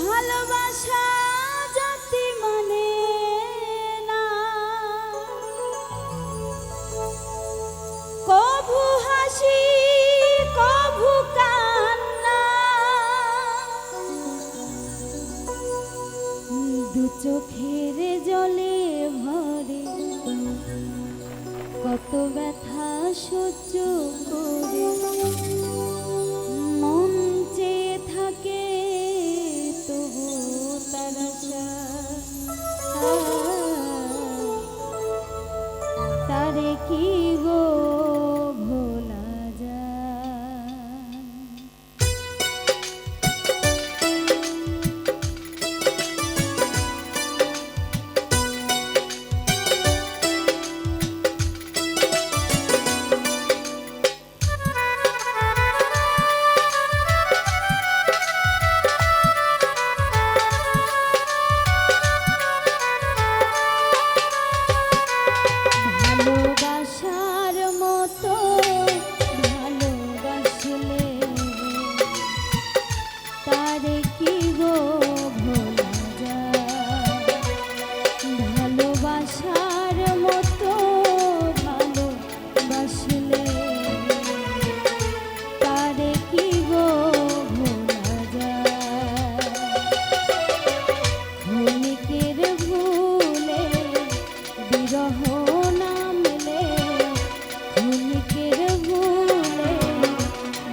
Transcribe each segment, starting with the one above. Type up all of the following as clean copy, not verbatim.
ভালোবাসা জাতি মানে না, কভু হাসি কভু কান্না, দু চোখের জলে ভরে কত ব্যথা সহ্য করে মন চেয়ে থাকে তবু তার আশা, তারে কি গো ভোলা যায়। ভালোবাসার মতো ভালোবাসলে তারে কি গো ভোলা যায়। ভালোবাসার মতো ভালোবাসলে তারে কি গো ভোলা যায়। ক্ষণিকের ভুলে বিরহ নামলে, ক্ষণিকের ভুলে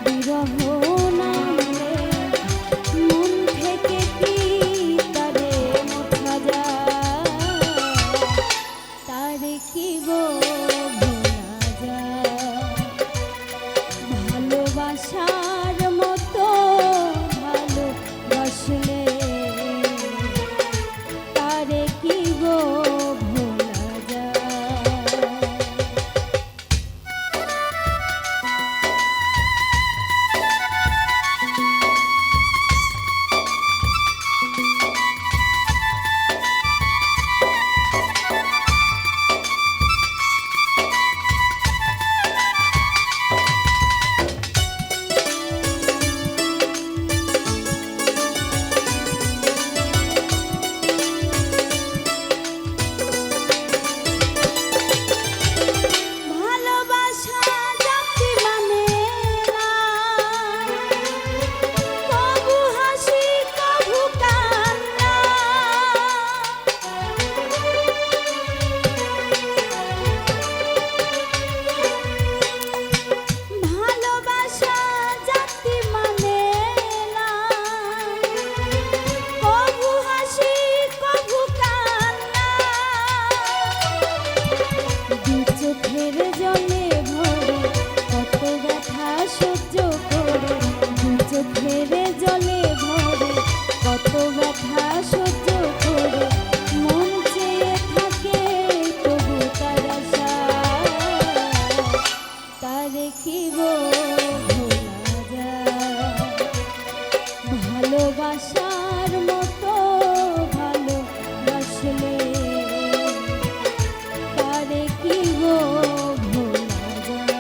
বিরহ নামলে, মন থেকে কি তারে মোছা যায়। তারে কি গো ভোলা যায়। ভালোবাসার মতো ভালোবাসলে তারে কি গো ভোলা যায়। ভালোবাসা জাতি মানে না, কভু হাসি কভু কান্না, ভালোবাসা জাতি মানে না, কভু হাসি কভু কান্না, দু চোখের জলে ভরে কত ব্যথা সহ্য করে, দু চোখের জলে ভরে কত ব্যথা সহ্য করে মন চেয়ে থাকে তবু তার আশা। তারে কি গো ভোলা যায়। ভালোবাসার মতো ভালোবাসলে তারে কি গো ভোলা যায়।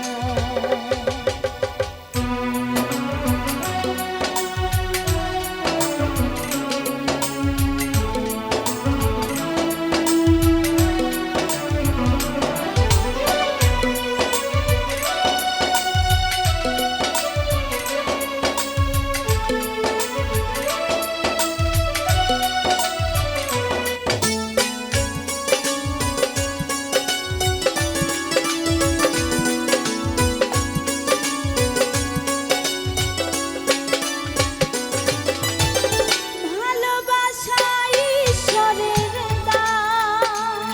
ভালোবাসা ঈশ্বরের দান,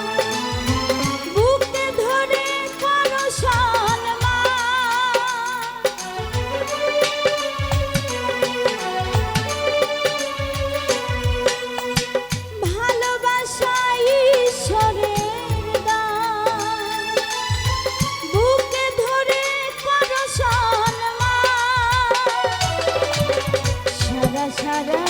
বুকে ধরে করো সম্মান। ভালোবাসা ঈশ্বরের দান, বুকে ধরে করো সম্মান। সারা সারা